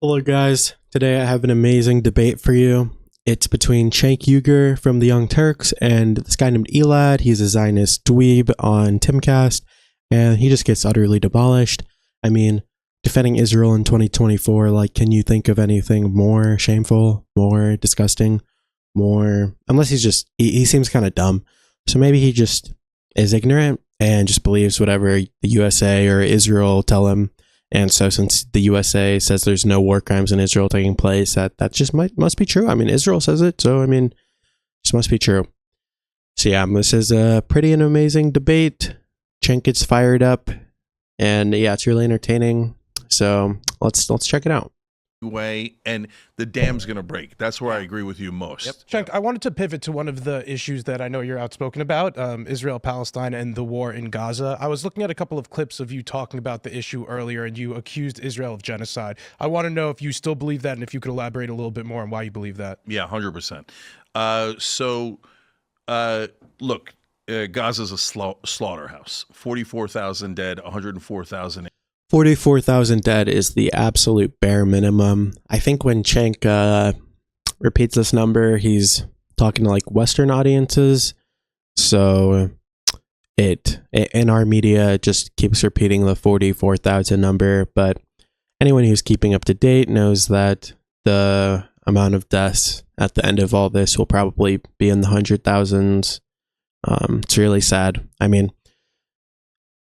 Hello guys, today I have an amazing debate for you. It's between Cenk Uygur from the Young Turks and this guy named Elad. He's a Zionist dweeb on Timcast, and he just gets utterly demolished. I mean, defending Israel in 2024, like, can you think of anything more shameful, more disgusting, more... Unless he seems kind of dumb. So maybe he just is ignorant and just believes whatever the USA or Israel tell him. And so since the USA says there's no war crimes in Israel taking place, that just must be true. I mean, Israel says it, so I mean, this must be true. So yeah, this is a pretty and amazing debate. Cenk gets fired up, and yeah, it's really entertaining. So let's check it out. Way, and the dam's gonna break. That's where I agree with you most. Yep. Cenk, I wanted to pivot to one of the issues that I know you're outspoken about, Israel-Palestine and the war in Gaza. I was looking at a couple of clips of you talking about the issue earlier, and you accused Israel of genocide. I want to know if you still believe that, and if you could elaborate a little bit more on why you believe that. Yeah, 100%. Look, Gaza's a slaughterhouse. 44,000 dead, 104,000. 44,000 dead is the absolute bare minimum. I think when Cenk repeats this number, he's talking to like Western audiences. So it in our media just keeps repeating the 44,000 number. But anyone who's keeping up to date knows that the amount of deaths at the end of all this will probably be in the 100,000s. It's really sad. I mean,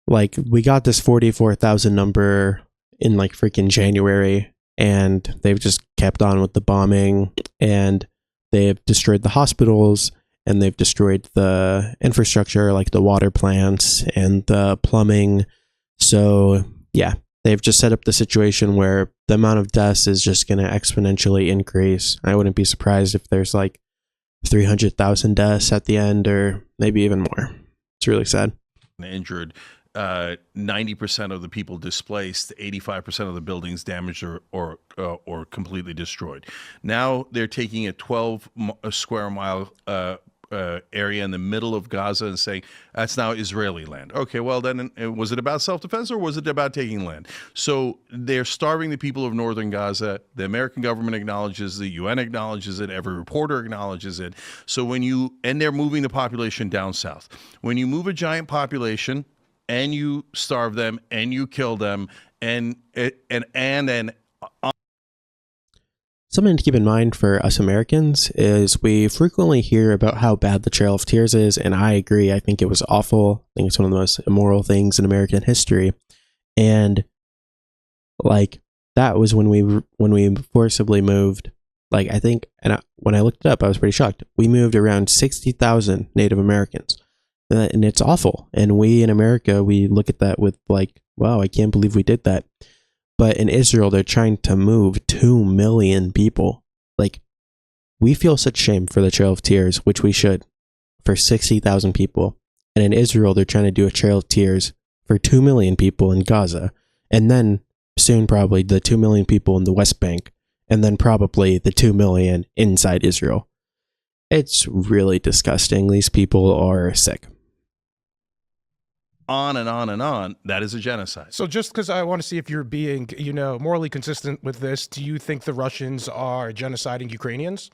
like, we got this 44,000 number in like freaking January, and they've just kept on with the bombing, and they've destroyed the hospitals, and they've destroyed the infrastructure, like the water plants and the plumbing. So yeah, they've just set up the situation where the amount of deaths is just going to exponentially increase. I wouldn't be surprised if there's like 300,000 deaths at the end, or maybe even more. It's really sad. Injured. 90% of the people displaced, 85% of the buildings damaged or completely destroyed. Now they're taking a 12 square mile area in the middle of Gaza and saying that's now Israeli land. Okay, well then, was it about self-defense or was it about taking land? So they're starving the people of northern Gaza. The American government acknowledges, the UN acknowledges it, every reporter acknowledges it. So and they're moving the population down south. When you move a giant population and you starve them, and you kill them, and something to keep in mind for us Americans is we frequently hear about how bad the Trail of Tears is, and I agree. I think it was awful. I think it's one of the most immoral things in American history. And like, that was when we forcibly moved. Like, I think, when I looked it up, I was pretty shocked. We moved around 60,000 Native Americans. And it's awful. And we in America, we look at that with like, wow, I can't believe we did that. But in Israel, they're trying to move 2 million people. Like, we feel such shame for the Trail of Tears, which we should, for 60,000 people. And in Israel, they're trying to do a Trail of Tears for 2 million people in Gaza. And then soon probably the 2 million people in the West Bank. And then probably the 2 million inside Israel. It's really disgusting. These people are sick. On and on and on. That is a genocide. So just because I want to see if you're being, morally consistent with this, do you think the Russians are genociding Ukrainians?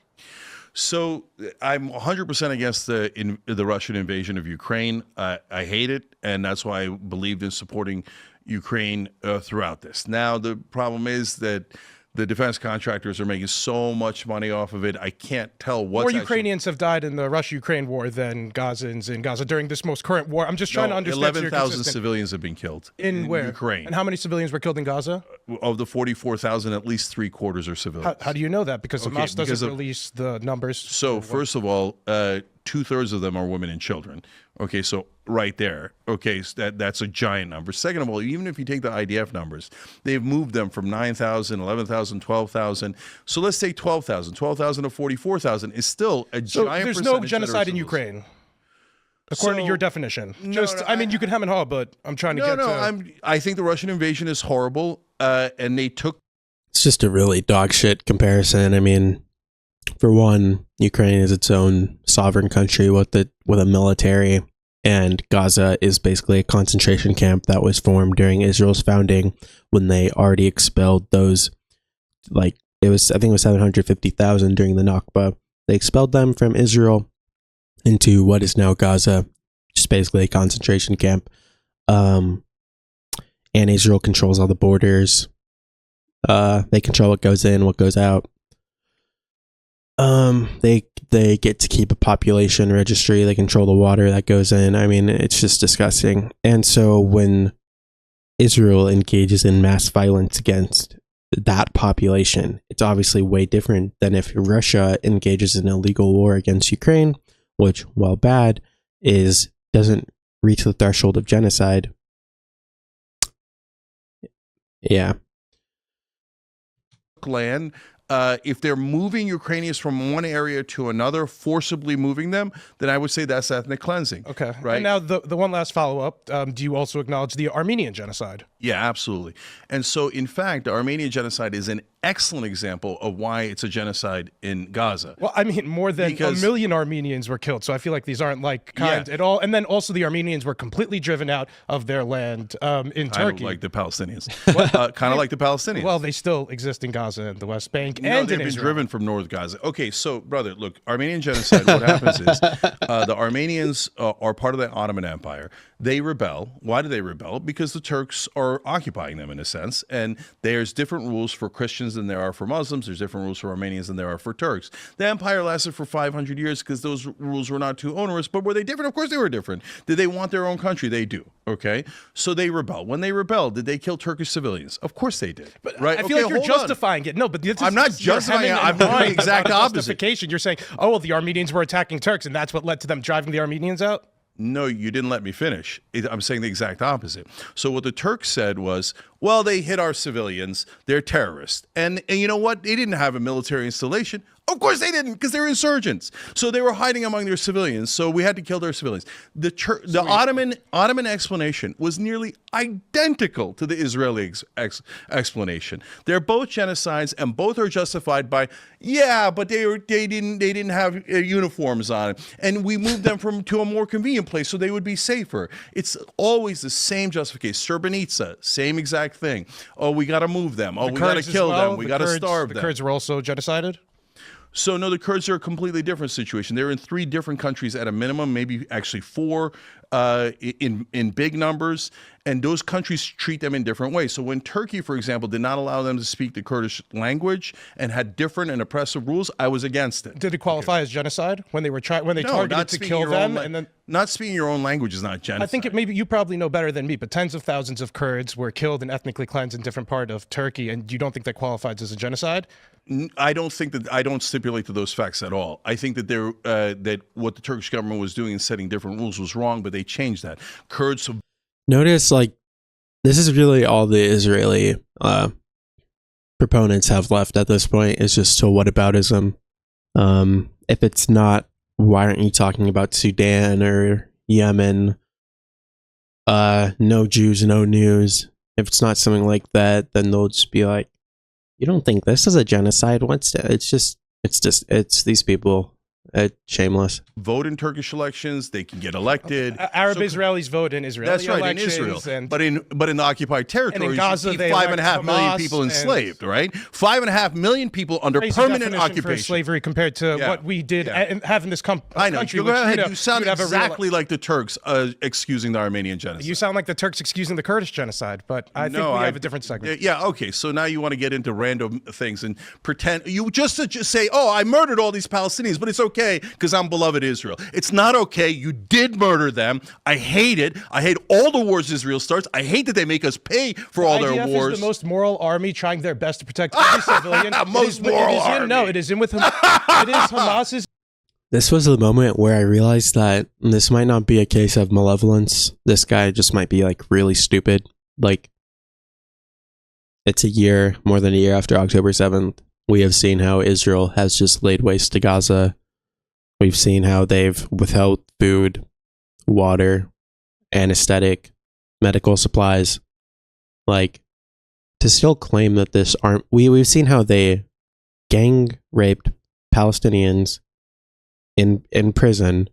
So I'm 100% against the Russian invasion of Ukraine. I hate it, and that's why I believed in supporting Ukraine throughout this. Now, the problem is that the defense contractors are making so much money off of it. I can't tell what. More Ukrainians have died in the Russia-Ukraine war than Gazans in Gaza during this most current war. I'm just trying to understand. 11,000 civilians have been killed in where? Ukraine. And how many civilians were killed in Gaza? Of the 44,000, at least 3/4 are civilians. How do you know that? Because Hamas doesn't release the numbers. So first of all, 2/3 of them are women and children. Okay, so right there. Okay, so that's a giant number. Second of all, even if you take the IDF numbers, they've moved them from 9,000, 11,000, 12,000. So let's say 12,000. 12,000 to 44,000 is still a giant percentage. There's no genocide in Ukraine, according to your definition. I mean, you can hem and haw, but I'm trying to get to... I think the Russian invasion is horrible, and they took... It's just a really dog shit comparison. I mean, for one, Ukraine is its own sovereign country with a military, and Gaza is basically a concentration camp that was formed during Israel's founding when they already expelled those like I think it was 750,000 during the Nakba. They expelled them from Israel into what is now Gaza, just basically a concentration camp. And Israel controls all the borders. They control what goes in, what goes out. They get to keep a population registry. They control the water that goes in. I mean, it's just disgusting. And so when Israel engages in mass violence against that population, it's obviously way different than if Russia engages in illegal war against Ukraine, which, while bad, doesn't reach the threshold of genocide. Yeah. Land. If they're moving Ukrainians from one area to another, forcibly moving them, then I would say that's ethnic cleansing. Okay. Right. And now the one last follow-up. Do you also acknowledge the Armenian genocide? Yeah, absolutely. And so, in fact, the Armenian genocide is an excellent example of why it's a genocide in Gaza. Well, I mean, more than a million Armenians were killed, so I feel like these aren't like kind at all. And then also the Armenians were completely driven out of their land in Turkey. Kind of like the Palestinians. Kind of like the Palestinians. Well, they still exist in Gaza and the West Bank No, and they've in been Israel. driven from North Gaza. Okay, so, brother, look, Armenian genocide, what happens is the Armenians are part of the Ottoman Empire. They rebel. Why do they rebel? Because the Turks are occupying them in a sense. And there's different rules for Christians than there are for Muslims. There's different rules for Armenians than there are for Turks. The empire lasted for 500 years because those rules were not too onerous. But were they different? Of course they were different. Did they want their own country? They do. Okay? So they rebel. When they rebelled, did they kill Turkish civilians? Of course they did. But right? I feel like you're justifying it. No, but I'm not justifying it. I'm doing the exact opposite. Justification. You're saying, oh, well, the Armenians were attacking Turks, and that's what led to them driving the Armenians out? No, you didn't let me finish. I'm saying the exact opposite. So what the Turks said was, well, they hit our civilians. They're terrorists. And you know what? They didn't have a military installation. Of course they didn't, because they're insurgents. So they were hiding among their civilians. So we had to kill their civilians. The Ottoman explanation was nearly identical to the Israeli explanation. They're both genocides, and both are justified by, yeah, but they didn't have uniforms on, and we moved them to a more convenient place so they would be safer. It's always the same justification. Srebrenica, same exact thing. Oh, we got to move them. Oh, we got to kill them. We got to starve them. The Kurds were also genocided? So, no, the Kurds are a completely different situation. They're in 3 different countries at a minimum, maybe actually 4 in big numbers, and those countries treat them in different ways. So when Turkey, for example, did not allow them to speak the Kurdish language and had different and oppressive rules, I was against it. Did it qualify as genocide when they targeted to kill them? And then not speaking your own language is not genocide. I think maybe you probably know better than me, but tens of thousands of Kurds were killed and ethnically cleansed in different part of Turkey, and you don't think that qualifies as a genocide? I don't stipulate to those facts at all. I think that that what the Turkish government was doing in setting different rules was wrong, but they changed that. Kurds. Notice, like, this is really all the Israeli proponents have left at this point. Is just so whataboutism. If it's not, why aren't you talking about Sudan or Yemen? No Jews, no news. If it's not something like that, then they'll just be like, you don't think this is a genocide? It's these people. Shameless. Vote in Turkish elections. They can get elected. Arab Israelis vote in Israeli elections. That's right, in Israel. But in the occupied territories, in Gaza, you keep 5.5 million people enslaved, right? 5.5 million people under permanent occupation. For slavery compared to what we did have in this country. I know. Go ahead. You sound exactly like the Turks excusing the Armenian genocide. You sound like the Turks excusing the Kurdish genocide, but I think we have a different segment. Yeah, okay. So now you want to get into random things and pretend you just say, oh, I murdered all these Palestinians, but it's okay because I'm beloved Israel. It's not okay. You did murder them. I hate it. I hate all the wars Israel starts. I hate that they make us pay for all their wars. IDF is the most moral army trying their best to protect every civilian. Most moral army. No, it is in with it is Hamas's. This was the moment where I realized that this might not be a case of malevolence. This guy just might be like really stupid. Like, it's more than a year after October 7th. We have seen how Israel has just laid waste to Gaza. We've seen how they've withheld food, water, anesthetic, medical supplies. Like, to still claim that this aren't... We've seen how they gang raped Palestinians in prison,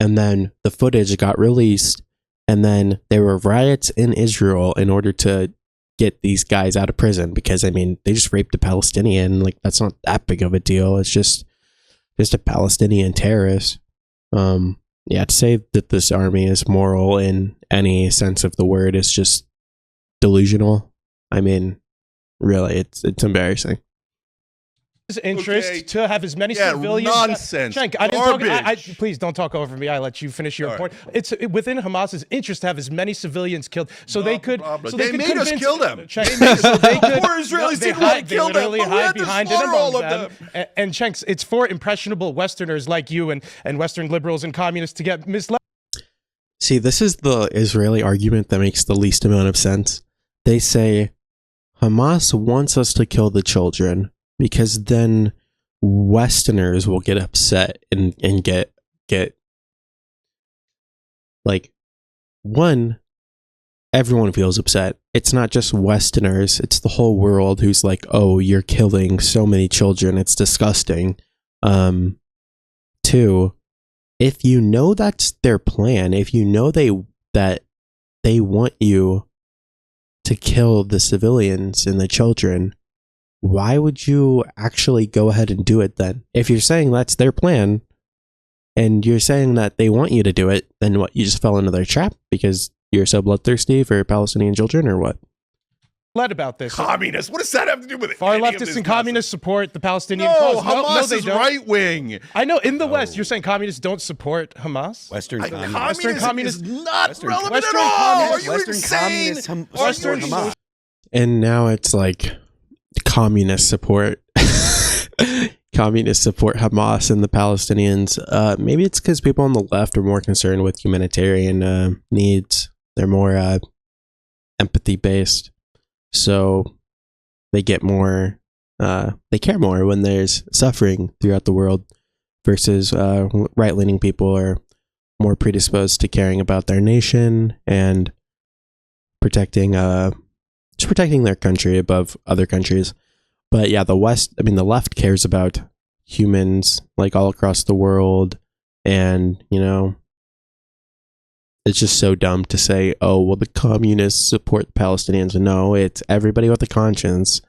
and then the footage got released, and then there were riots in Israel in order to get these guys out of prison, because I mean they just raped a Palestinian. Like, that's not that big of a deal. It's just a Palestinian terrorist. Yeah, to say that this army is moral in any sense of the word is just delusional. I mean, really, it's embarrassing. His interest to have as many civilians. Nonsense. Cenk, I didn't talk, please don't talk over me. I let you finish your point. It's within Hamas's interest to have as many civilians killed, so they could. So they made us kill them. So they could. Poor Israelis didn't want to kill them, but we had to slaughter all of them. And Cenk, it's for impressionable Westerners like you and Western liberals and communists to get misled. See, this is the Israeli argument that makes the least amount of sense. They say Hamas wants us to kill the children, because then Westerners will get upset and get like, one, everyone feels upset. It's not just Westerners, it's the whole world who's like, oh, you're killing so many children, it's disgusting. Two, if you know that's their plan, if you know that they want you to kill the civilians and the children, why would you actually go ahead and do it then? If you're saying that's their plan, and you're saying that they want you to do it, then what, you just fell into their trap because you're so bloodthirsty for Palestinian children, or what? About this. Communists? What does that have to do with it? Far leftists and communists support the Palestinian cause. Hamas they is don't. right wing. I know. In the West, you're saying communists don't support Hamas? Western communists is not Western relevant Western at all. Are you Western insane? Western Hamas. And now it's like communists support Hamas and the Palestinians. Maybe it's because people on the left are more concerned with humanitarian needs. They're more empathy based, so they get more. They care more when there's suffering throughout the world, versus right leaning people are more predisposed to caring about their nation and protecting their country above other countries. But yeah, the left cares about humans like all across the world, and it's just so dumb to say, oh, well, the communists support the Palestinians. No, it's everybody with a conscience,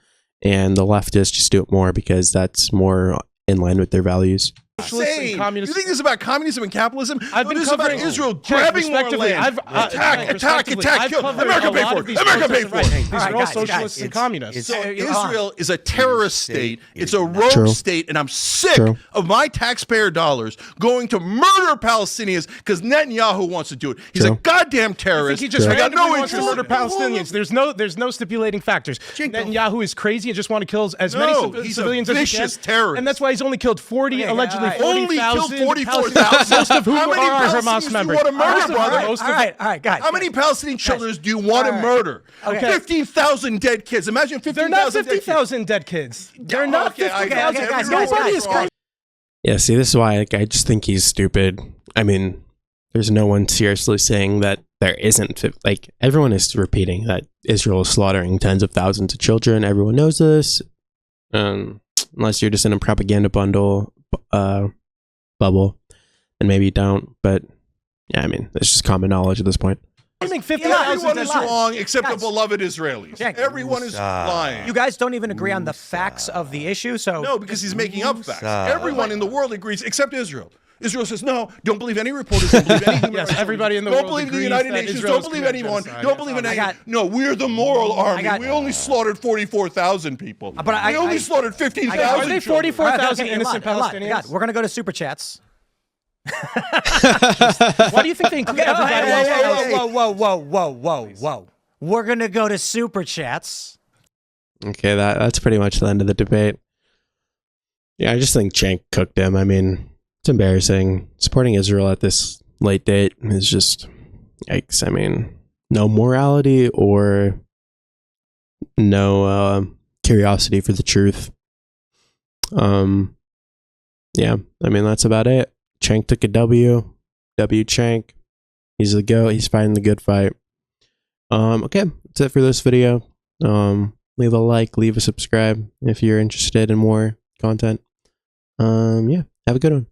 and the leftists just do it more because that's more in line with their values. You think this is about communism and capitalism? I've been this is about covering Israel grabbing more land. Attack, kill. America pay for it. America pay for it. These are all socialists and communists. So Israel is a terrorist state. It's a rogue state, and I'm sick of my taxpayer dollars going to murder Palestinians because Netanyahu wants to do it. He's a goddamn terrorist. He just randomly wants to murder Palestinians. There's no stipulating factors. Netanyahu is crazy and just wants to kill as many civilians as he can. Vicious terrorist. And that's why he's only killed 40, allegedly 40,000. Only killed 44,000. Most of whom are Hamas members. Do you want to murder, brother? All right, guys. How many Palestinian children do you want to murder? 15,000 dead kids. Imagine 15,000 They're not 50,000 dead kids. They're not 50,000 guys. Nobody is crazy. Yeah, see, this is why I just think he's stupid. I mean, there's no one seriously saying that there isn't. Everyone is repeating that Israel is slaughtering tens of thousands of children. Everyone knows this. Unless you're just in a propaganda bubble, and maybe you don't. But yeah, I mean, it's just common knowledge at this point. I think 50,000 Everyone is wrong except the beloved Israelis. Everyone is lying. You guys don't even agree on the facts of the issue, so no, because he's making up facts. Everyone in the world agrees except Israel. Israel says, no, don't believe any reporters, don't believe any human rights. Everybody in the don't world believe the agrees United that Nations, Israel don't believe anyone, genocide. don't believe in anyone. No, we're the moral army. We only slaughtered 44,000 people. We only slaughtered 15,000 Are they 44,000 innocent Palestinians? God, we're going to go to Super Chats. Why do you think they include everybody? Whoa. We're going to go to Super Chats. Okay, that's pretty much the end of the debate. Yeah, I just think Cenk cooked him. I mean, it's embarrassing. Supporting Israel at this late date is just yikes. I mean, no morality or no curiosity for the truth. Yeah, I mean, that's about it. Cenk took a W. W Cenk. He's the GOAT. He's fighting the good fight. Okay, that's it for this video. Leave a like, leave a subscribe if you're interested in more content. Yeah, have a good one.